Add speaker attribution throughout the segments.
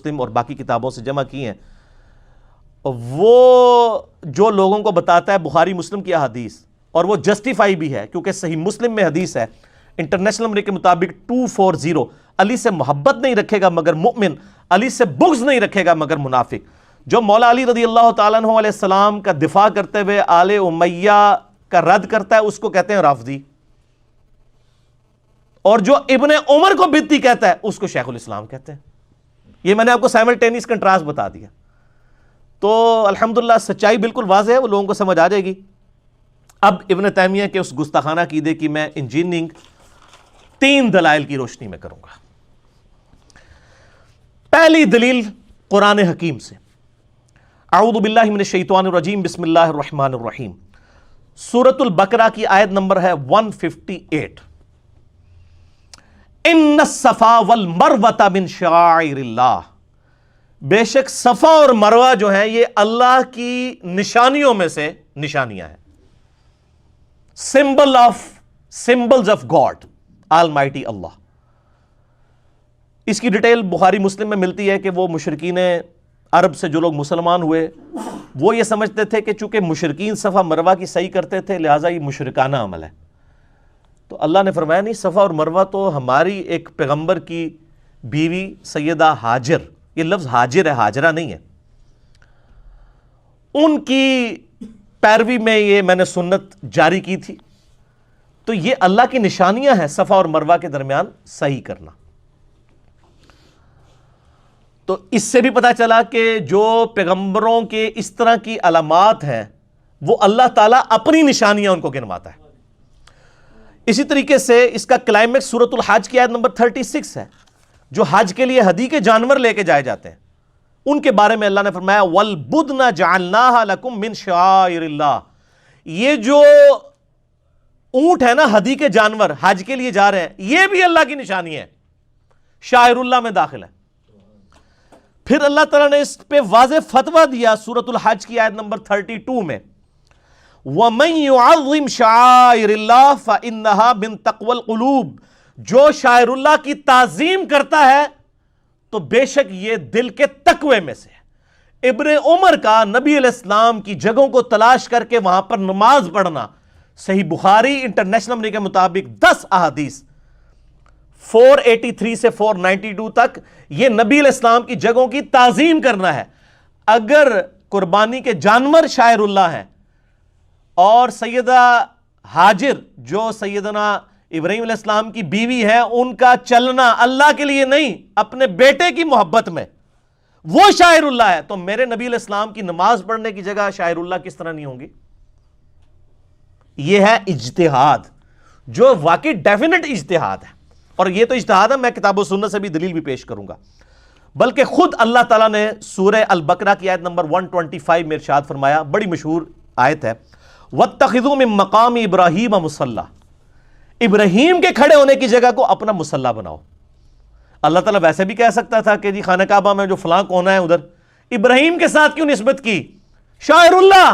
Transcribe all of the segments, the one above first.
Speaker 1: مسلم اور باقی کتابوں سے جمع کی ہیں، وہ جو لوگوں کو بتاتا ہے بخاری مسلم کی احادیث، اور وہ جسٹیفائی بھی ہے کیونکہ صحیح مسلم میں حدیث ہے، انٹرنیشنل نمبر کے مطابق 240، علی سے محبت نہیں رکھے گا مگر مؤمن، علی سے بغض نہیں رکھے گا مگر منافق۔ جو مولا علی رضی اللہ تعالیٰ عنہ علیہ السلام کا دفاع کرتے ہوئے آل امیہ کا رد کرتا ہے اس کو کہتے ہیں رافضی، اور جو ابن عمر کو بدعتی کہتا ہے اس کو شیخ الاسلام کہتے ہیں۔ یہ میں نے آپ کو سائملٹینیس کنٹراسٹ بتا دیا، تو الحمدللہ سچائی بالکل واضح ہے، وہ لوگوں کو سمجھ آ جائے گی۔ اب ابن تیمیہ کے اس گستاخانہ عقیدے کی میں انجینئرنگ 3 دلائل کی روشنی میں کروں گا۔ پہلی دلیل قرآن حکیم سے، اعوذ باللہ من الشیطان الرجیم، بسم اللہ الرحمن الرحیم، سورۃ البقرہ کی آیت نمبر ہے 158، ان الصفا والمروۃ من شعائر اللہ، بے شک صفا اور مروہ جو ہیں یہ اللہ کی نشانیوں میں سے نشانیاں ہیں، سمبلز آف گاڈ آلمائٹی اللہ۔ اس کی ڈیٹیل بخاری مسلم میں ملتی ہے کہ وہ مشرکین عرب سے جو لوگ مسلمان ہوئے وہ یہ سمجھتے تھے کہ چونکہ مشرکین صفا مروہ کی صحیح کرتے تھے لہٰذا یہ مشرکانہ عمل ہے، تو اللہ نے فرمایا نہیں، صفا اور مروہ تو ہماری ایک پیغمبر کی بیوی سیدہ ہاجر، یہ لفظ ہاجر ہے، ہاجرہ نہیں ہے، ان کی پیروی میں یہ میں نے سنت جاری کی تھی، تو یہ اللہ کی نشانیاں ہیں صفا اور مروہ کے درمیان صحیح کرنا۔ تو اس سے بھی پتا چلا کہ جو پیغمبروں کے اس طرح کی علامات ہیں وہ اللہ تعالیٰ اپنی نشانیاں ان کو گنواتا ہے۔ اسی طریقے سے اس کا کلائمیکس سورۃ الحج کی آیت نمبر 36 ہے، جو حج کے لیے ہدی کے جانور لے کے جائے جاتے ہیں ان کے بارے میں اللہ نے فرمایا وَالْبُدْنَ جَعَلْنَاهَا لَكُم مِّن شَعَائِرِ اللَّهِ، یہ جو اونٹ ہے نا ہدی کے جانور حج کے لیے جا رہے ہیں یہ بھی اللہ کی نشانی ہے، شاعر اللہ میں داخل ہے۔ پھر اللہ تعالیٰ نے اس پہ واضح فتویٰ دیا سورۃ الحج کی آیت نمبر 32 میں وَمَن يُعَظِّمْ شَعَائِرِ اللَّهِ فَإِنَّهَا مِن تَقْوَى الْقُلُوبِ، جو شاعر اللہ کی تعظیم کرتا ہے تو بے شک یہ دل کے تقوی میں سے ہے۔ ابن عمر کا نبی علیہ السلام کی جگہوں کو تلاش کر کے وہاں پر نماز پڑھنا، صحیح بخاری انٹرنیشنل نمبر کے مطابق 10 احادیث 483 سے 492 تک، یہ نبی علیہ السلام کی جگہوں کی تعظیم کرنا ہے۔ اگر قربانی کے جانور شاعر اللہ ہیں اور سیدہ ہاجر جو سیدنا ابراہیم علیہ السلام کی بیوی ہے ان کا چلنا اللہ کے لیے نہیں اپنے بیٹے کی محبت میں وہ شاعر اللہ ہے، تو میرے نبی علیہ السلام کی نماز پڑھنے کی جگہ شاعر اللہ کس طرح نہیں ہوں گی؟ یہ ہے اجتہاد جو واقعی ڈیفینٹ اجتہاد ہے، اور یہ تو اجتہاد ہے، میں کتاب و سنت سے بھی دلیل بھی پیش کروں گا، بلکہ خود اللہ تعالیٰ نے سورہ البقرہ کی آیت نمبر 125 میں ارشاد فرمایا، بڑی مشہور آیت ہے وَاتَّخِذُوا مِن مَّقَامِ إِبْرَاهِيمَ مُصَلًّى، ابراہیم کے کھڑے ہونے کی جگہ کو اپنا مصلی بناؤ۔ اللہ تعالیٰ ویسے بھی کہہ سکتا تھا کہ جی خانہ کعبہ میں جو فلاں کونا ہے ادھر، ابراہیم کے ساتھ کیوں نسبت کی؟ شاعر اللہ،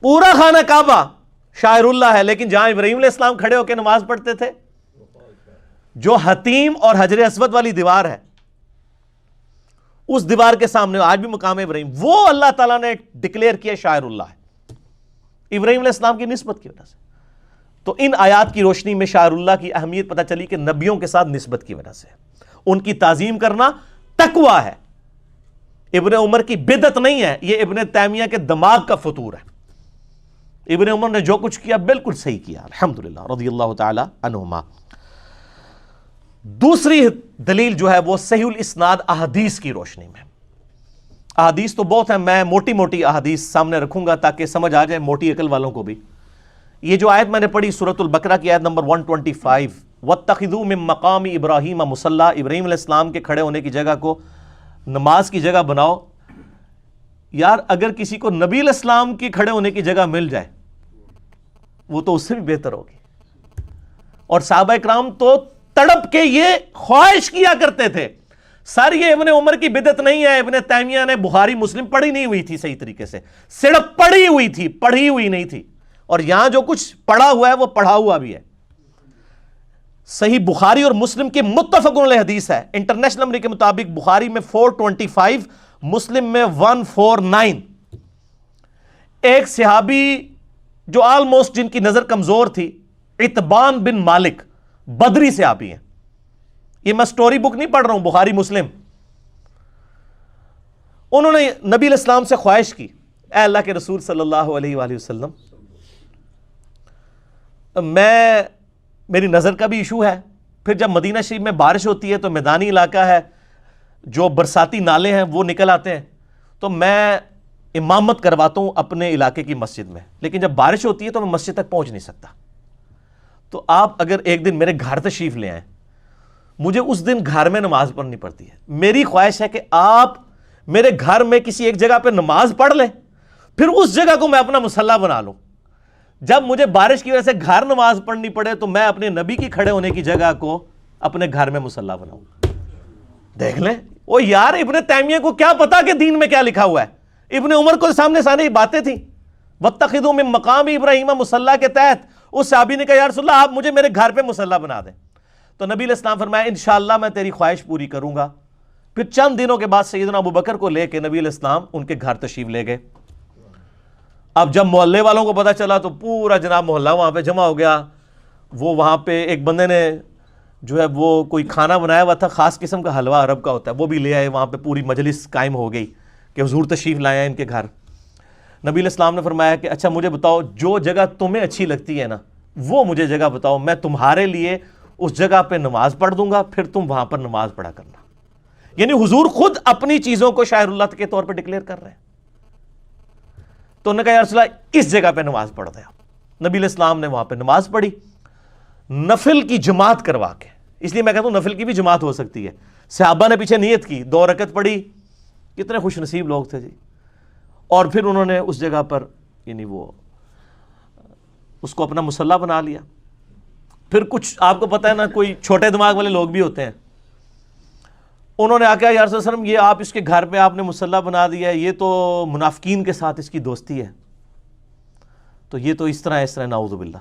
Speaker 1: پورا خانہ کعبہ شاعر اللہ ہے، لیکن جہاں ابراہیم علیہ السلام کھڑے ہو کے نماز پڑھتے تھے، جو حتیم اور حجر اسود والی دیوار ہے اس دیوار کے سامنے آج بھی مقام ابراہیم، وہ اللہ تعالیٰ نے ڈکلیئر کیا شاعر اللہ ہے ابراہیم علیہ السلام کی نسبت کی وجہ سے۔ تو ان آیات کی روشنی میں شاعر اللہ کی اہمیت پتہ چلی کہ نبیوں کے ساتھ نسبت کی وجہ سے ان کی تعظیم کرنا تقویٰ ہے، ابن عمر کی بدعت نہیں ہے، یہ ابن تیمیہ کے دماغ کا فطور ہے۔ ابن عمر نے جو کچھ کیا بالکل صحیح کیا، الحمدللہ رضی اللہ تعالی عنہما۔ دوسری دلیل جو ہے وہ صحیح الاسناد احادیث کی روشنی میں، احادیث تو بہت ہیں، میں موٹی موٹی احادیث سامنے رکھوں گا تاکہ سمجھ آ جائے موٹی عقل والوں کو بھی۔ یہ جو آیت میں نے پڑھی سورۃ البقرہ کی آیت نمبر 125 وَاتَّخِذُوا مِن مَّقَامِ إِبْرَاهِيمَ مُصَلًّى، ابراہیم علیہ السلام کے کھڑے ہونے کی جگہ کو نماز کی جگہ بناؤ۔ یار اگر کسی کو نبی علیہ السلام کی کھڑے ہونے کی جگہ مل جائے وہ تو اس سے بھی بہتر ہوگی، اور صحابہ کرام تو تڑپ کے یہ خواہش کیا کرتے تھے۔ سر یہ ابن عمر کی بدعت نہیں ہے، ابن تیمیہ نے بخاری مسلم پڑھی نہیں ہوئی تھی صحیح طریقے سے، صرف پڑھی ہوئی تھی، پڑھی ہوئی نہیں تھی، اور یہاں جو کچھ پڑھا ہوا ہے وہ پڑھا ہوا بھی ہے۔ صحیح بخاری اور مسلم کی متفق علیہ حدیث ہے، انٹرنیشنل نمبر کے مطابق بخاری میں 425، مسلم میں 149۔ ایک صحابی جو آلموسٹ جن کی نظر کمزور تھی، اتبان بن مالک، بدری صحابی ہیں، یہ میں سٹوری بک نہیں پڑھ رہا ہوں، بخاری مسلم۔ انہوں نے نبی علیہ السلام سے خواہش کی، اے اللہ کے رسول صلی اللہ علیہ وآلہ وسلم، میری نظر کا بھی ایشو ہے، پھر جب مدینہ شریف میں بارش ہوتی ہے تو میدانی علاقہ ہے، جو برساتی نالے ہیں وہ نکل آتے ہیں، تو میں امامت کرواتا ہوں اپنے علاقے کی مسجد میں، لیکن جب بارش ہوتی ہے تو میں مسجد تک پہنچ نہیں سکتا، تو آپ اگر ایک دن میرے گھر تشریف لے آئیں، مجھے اس دن گھر میں نماز پڑھنی پڑتی ہے، میری خواہش ہے کہ آپ میرے گھر میں کسی ایک جگہ پہ نماز پڑھ لیں، پھر اس جگہ کو میں اپنا مصلی بنا لوں، جب مجھے بارش کی وجہ سے گھر نماز پڑھنی پڑے تو میں اپنے نبی کی کھڑے ہونے کی جگہ کو اپنے گھر میں مصلی بناؤں۔ دیکھ لیں، وہ یار ابن تیمیہ کو کیا پتا کہ دین میں کیا لکھا ہوا ہے، ابن عمر کو سامنے سامنے باتیں تھیں، وَاتَّخِذُوا مِن مَّقَامِ إِبْرَاهِيمَ مُصَلَّىٰ کے تحت اس صحابی نے کہا یا رسول اللہ آپ مجھے میرے گھر پہ مصلی بنا دیں، تو نبی علیہ السلام فرمایا انشاءاللہ میں تیری خواہش پوری کروں گا۔ پھر چند دنوں کے بعد سیدنا ابو بکر کو لے کے نبی علیہ السلام ان کے گھر تشریف لے گئے۔ اب جب محلے والوں کو پتا چلا تو پورا جناب محلہ وہاں پہ جمع ہو گیا، وہ وہاں پہ ایک بندے نے جو ہے وہ کوئی کھانا بنایا ہوا تھا، خاص قسم کا حلوہ عرب کا ہوتا ہے، وہ بھی لے آئے، وہاں پہ پوری مجلس قائم ہو گئی کہ حضور تشریف لائے ہیں ان کے گھر۔ نبی علیہ السلام نے فرمایا کہ اچھا مجھے بتاؤ جو جگہ تمہیں اچھی لگتی ہے نا وہ مجھے جگہ بتاؤ، میں تمہارے لیے اس جگہ پہ نماز پڑھ دوں گا، پھر تم وہاں پر نماز پڑھا کرنا۔ یعنی حضور خود اپنی چیزوں کو شاعر اللہ کے طور پہ ڈکلیئر کر رہے ہیں۔ تو انہوں نے کہا یا رسول اللہ اس جگہ پہ نماز پڑھ دیں آپ۔ نبی علیہ السلام نے وہاں پہ نماز پڑھی، نفل کی جماعت کروا کے، اس لیے میں کہتا ہوں نفل کی بھی جماعت ہو سکتی ہے۔ صحابہ نے پیچھے نیت کی، 2 رکعت پڑھی، کتنے خوش نصیب لوگ تھے جی، اور پھر انہوں نے اس جگہ پر یعنی وہ اس کو اپنا مصلی بنا لیا۔ پھر کچھ آپ کو پتہ ہے نا کوئی چھوٹے دماغ والے لوگ بھی ہوتے ہیں، انہوں نے آکے یا رسول اللہ علیہ وسلم یہ آپ اس کے گھر پہ آپ نے مصلی بنا دیا ہے، یہ تو منافقین کے ساتھ اس کی دوستی ہے، تو یہ تو اس طرح نعوذ باللہ۔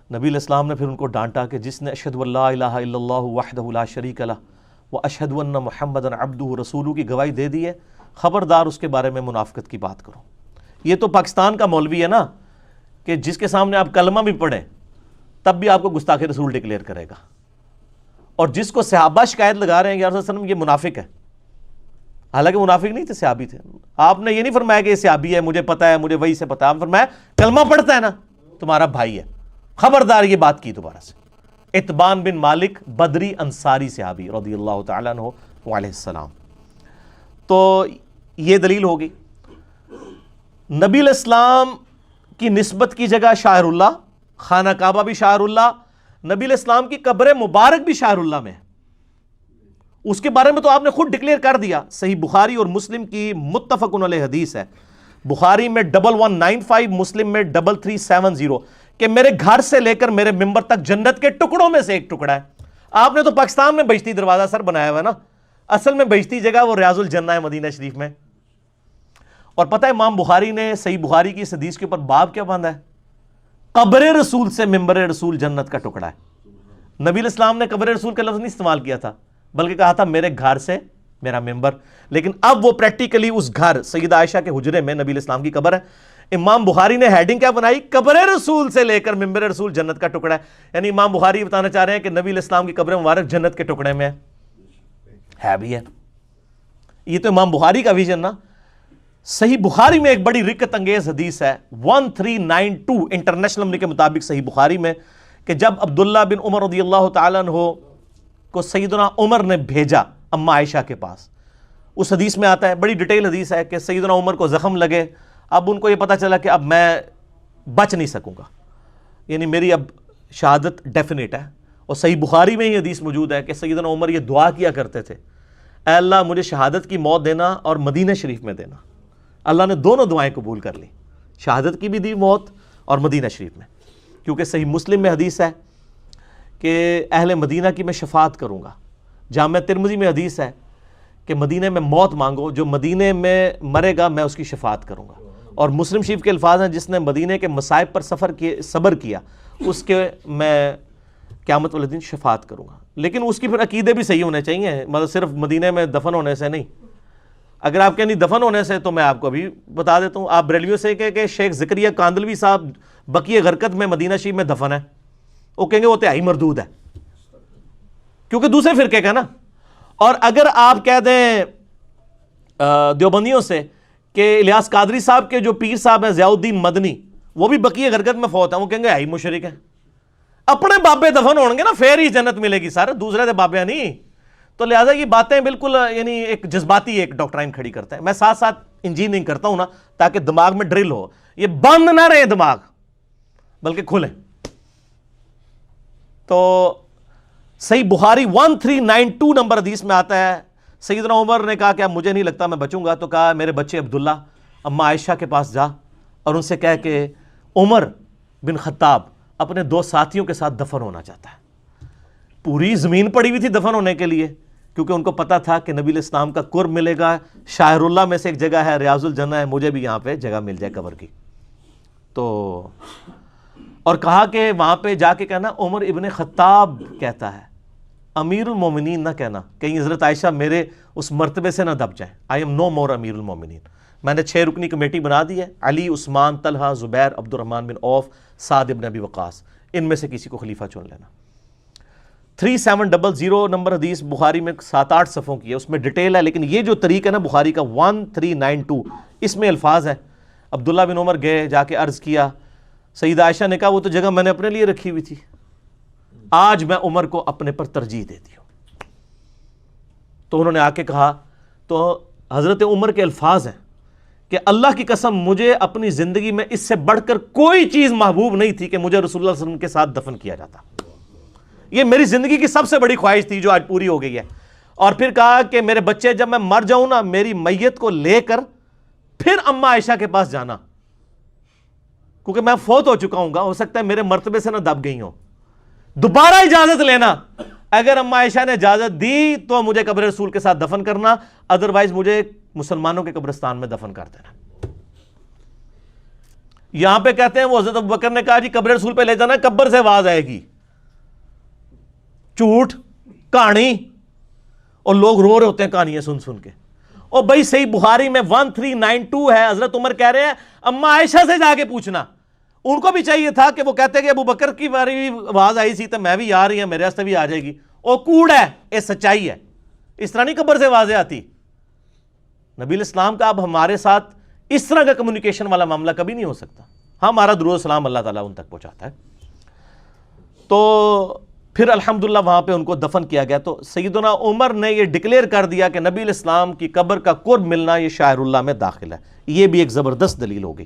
Speaker 1: نبی علیہ السلام نے پھر ان کو ڈانٹا کہ جس نے اشہد ان لا الہ الا اللہ وحدہ لا شریک لہ واشہد ان محمدا عبدہ رسولہ کی گواہی دے دی ہے، خبردار اس کے بارے میں منافقت کی بات کرو۔ یہ تو پاکستان کا مولوی ہے نا کہ جس کے سامنے آپ کلمہ بھی پڑھیں تب بھی آپ کو گستاخ رسول ڈکلیئر کرے گا، اور جس کو صحابہ شکایت لگا رہے ہیں کہ یا رسول اللہ علیہ وسلم یہ منافق ہے، حالانکہ منافق نہیں تھے، صحابی تھے۔ آپ نے یہ نہیں فرمایا کہ یہ صحابی ہے، مجھے پتا ہے، مجھے وہی سے پتا ہے، آپ فرمایا کلمہ پڑھتا ہے نا تمہارا بھائی ہے، خبردار یہ بات کی دوبارہ سے۔ اتبان بن مالک بدری انصاری صحابی رضی اللہ تعالیٰ عنہ وعلیہ السلام۔ تو یہ دلیل ہوگی۔ نبی علیہ السلام کی نسبت کی جگہ شاعر اللہ، خانہ کعبہ بھی شاعر اللہ، نبی علیہ السلام کی قبر مبارک بھی شاعر اللہ میں ہے، اس کے بارے میں تو آپ نے خود ڈکلیئر کر دیا۔ صحیح بخاری اور مسلم کی متفق علیہ حدیث ہے، بخاری میں 1195، مسلم میں 3370، کہ میرے گھر سے لے کر میرے ممبر تک جنت کے ٹکڑوں میں سے ایک ٹکڑا ہے۔ آپ نے تو پاکستان میں بہشتی دروازہ سر بنایا ہوا ہے نا، اصل میں بہشتی جگہ وہ ریاض الجنہ ہے مدینہ شریف میں۔ اور پتہ ہے امام بخاری نے صحیح بخاری کی اس حدیث کے اوپر باب کیا باندھا ہے؟ قبر رسول سے ممبر رسول جنت کا ٹکڑا ہے۔ نبی علیہ السلام نے قبر رسول کا لفظ نہیں استعمال کیا تھا، بلکہ کہا تھا میرے گھر سے میرا ممبر، لیکن اب وہ پریکٹیکلی اس گھر سیدہ عائشہ کے حجرے میں نبی علیہ السلام کی قبر ہے۔ امام بخاری نے ہیڈنگ کیا بنائی؟ قبر رسول سے لے کر ممبر رسول جنت کا ٹکڑا ہے، یعنی امام بخاری بتانا چاہ رہے ہیں کہ نبی علیہ السلام کی قبر مبارک جنت کے ٹکڑے میں ہے بھی ہے۔ یہ تو امام بخاری کا ویژن نا۔ صحیح بخاری میں ایک بڑی رکت انگیز حدیث ہے 1392 انٹرنیشنل نمبر کے مطابق صحیح بخاری میں، کہ جب عبداللہ بن عمر رضی اللہ تعالیٰ عنہ کو سیدنا عمر نے بھیجا اما عائشہ کے پاس، اس حدیث میں آتا ہے، بڑی ڈیٹیل حدیث ہے، کہ سیدنا عمر کو زخم لگے، اب ان کو یہ پتا چلا کہ اب میں بچ نہیں سکوں گا، یعنی میری اب شہادت ڈیفینیٹ ہے۔ اور صحیح بخاری میں یہ حدیث موجود ہے کہ سیدنا عمر یہ دعا کیا کرتے تھے، اے اللہ مجھے شہادت کی موت دینا اور مدینہ شریف میں دینا۔ اللہ نے دونوں دعائیں قبول کر لی، شہادت کی بھی دی موت اور مدینہ شریف میں، کیونکہ صحیح مسلم میں حدیث ہے کہ اہل مدینہ کی میں شفاعت کروں گا۔ جامع ترمذی میں حدیث ہے کہ مدینہ میں موت مانگو، جو مدینہ میں مرے گا میں اس کی شفاعت کروں گا۔ اور مسلم شریف کے الفاظ ہیں جس نے مدینہ کے مصائب پر صبر کیا اس کے میں قیامت والے دن شفاعت کروں گا. لیکن اس کی پھر عقیدے بھی صحیح ہونے چاہیے, مطلب صرف مدینے میں دفن ہونے سے نہیں. اگر آپ کہیں نہیں دفن ہونے سے تو میں آپ کو ابھی بتا دیتا ہوں, آپ بریلویوں سے کہ شیخ زکریا کاندلوی صاحب بقیع غرقد میں مدینہ شریف میں دفن ہے, وہ کہیں گے وہ تہائی مردود ہے, کیونکہ دوسرے فرقے کا نا. اور اگر آپ کہہ دیں دیوبندیوں سے کہ الیاس قادری صاحب کے جو پیر صاحب ہیں ضیاء الدین مدنی, وہ بھی بقیع غرقد میں فوت ہیں, وہ کہیں گے ہائی مشرک ہے. اپنے بابے دفن ہوں گے نا پھر ہی جنت ملے گی سر, دوسرے دے بابے نہیں. تو لہٰذا یہ باتیں بالکل یعنی ایک جذباتی ایک ڈاکٹرائن کھڑی کرتا ہے. میں ساتھ ساتھ انجینئرنگ کرتا ہوں نا تاکہ دماغ میں ڈرل ہو, یہ بند نہ رہے دماغ بلکہ کھلے. تو صحیح بخاری 1392 نمبر حدیث میں آتا ہے, سیدنا عمر نے کہا کہ اب مجھے نہیں لگتا میں بچوں گا, تو کہا میرے بچے عبداللہ اماں عائشہ کے پاس جا اور ان سے کہہ کہ عمر بن خطاب اپنے 2 ساتھیوں کے ساتھ دفن ہونا چاہتا ہے. پوری زمین پڑی ہوئی تھی دفن ہونے کے لیے, کیونکہ ان کو پتا تھا کہ نبی علیہ السلام کا قرب ملے گا. شاعر اللہ میں سے ایک جگہ ہے ریاض الجنہ ہے, مجھے بھی یہاں پہ جگہ مل جائے قبر کی. تو اور کہا کہ وہاں پہ جا کے کہنا عمر ابن خطاب کہتا ہے, امیر المومنین نہ کہنا, کہیں حضرت عائشہ میرے اس مرتبے سے نہ دب جائیں. آئی ایم نو مور امیر المومنین. میں نے 6 رکنی کمیٹی بنا دی ہے, علی, عثمان, طلحہ, زبیر, عبد الرحمن بن عوف, سعد بن ابی وقاص, ان میں سے کسی کو خلیفہ چن لینا. 3700 نمبر حدیث بخاری میں 7-8 صفحوں کی ہے, اس میں ڈیٹیل ہے, لیکن یہ جو طریق ہے نا بخاری کا 1392, اس میں الفاظ ہے. عبداللہ بن عمر گئے, جا کے عرض کیا, سیدہ عائشہ نے کہا وہ تو جگہ میں نے اپنے لیے رکھی ہوئی تھی, آج میں عمر کو اپنے پر ترجیح دیتی ہوں. تو انہوں نے آ کے کہا, تو حضرت عمر کے الفاظ ہیں کہ اللہ کی قسم مجھے اپنی زندگی میں اس سے بڑھ کر کوئی چیز محبوب نہیں تھی کہ مجھے رسول اللہ صلی اللہ علیہ وسلم کے ساتھ دفن کیا جاتا. یہ میری زندگی کی سب سے بڑی خواہش تھی جو آج پوری ہو گئی ہے. اور پھر کہا کہ میرے بچے جب میں مر جاؤں نا, میری میت کو لے کر پھر اماں عائشہ کے پاس جانا, کیونکہ میں فوت ہو چکا ہوں گا, ہو سکتا ہے میرے مرتبے سے نہ دب گئی ہوں. دوبارہ اجازت لینا, اگر اماں عائشہ نے اجازت دی تو مجھے قبر رسول کے ساتھ دفن کرنا, ادروائز مجھے مسلمانوں کے قبرستان میں دفن کر دینا. یہاں پہ کہتے ہیں وہ حضرت ابوبکر نے کہا جی قبر رسول پہ لے جانا, قبر سے آواز آئے گی, جھوٹ کہانی, اور لوگ رو رہے ہوتے ہیں کہانیاں سن سن کے. اور بھائی صحیح بخاری میں 1392 ہے, حضرت عمر کہہ رہے ہیں اماں عائشہ سے جا کے پوچھنا. ان کو بھی چاہیے تھا کہ وہ کہتے کہ ابو بکر کی باری آواز آئی سی تو میں بھی آ رہی ہوں, میرے واسطے بھی آ جائے گی. وہ کوڑ ہے, یہ سچائی ہے, اس طرح نہیں قبر سے آوازیں آتی. نبی علیہ السلام کا اب ہمارے ساتھ اس طرح کا کمیونیکیشن والا معاملہ کبھی نہیں ہو سکتا. ہمارا درود و سلام اللہ تعالیٰ ان تک پہنچاتا ہے. تو پھر الحمدللہ وہاں پہ ان کو دفن کیا گیا. تو سیدنا عمر نے یہ ڈکلیئر کر دیا کہ نبی علیہ السلام کی قبر کا قرب ملنا یہ شاعر اللہ میں داخل ہے. یہ بھی ایک زبردست دلیل ہو گئی.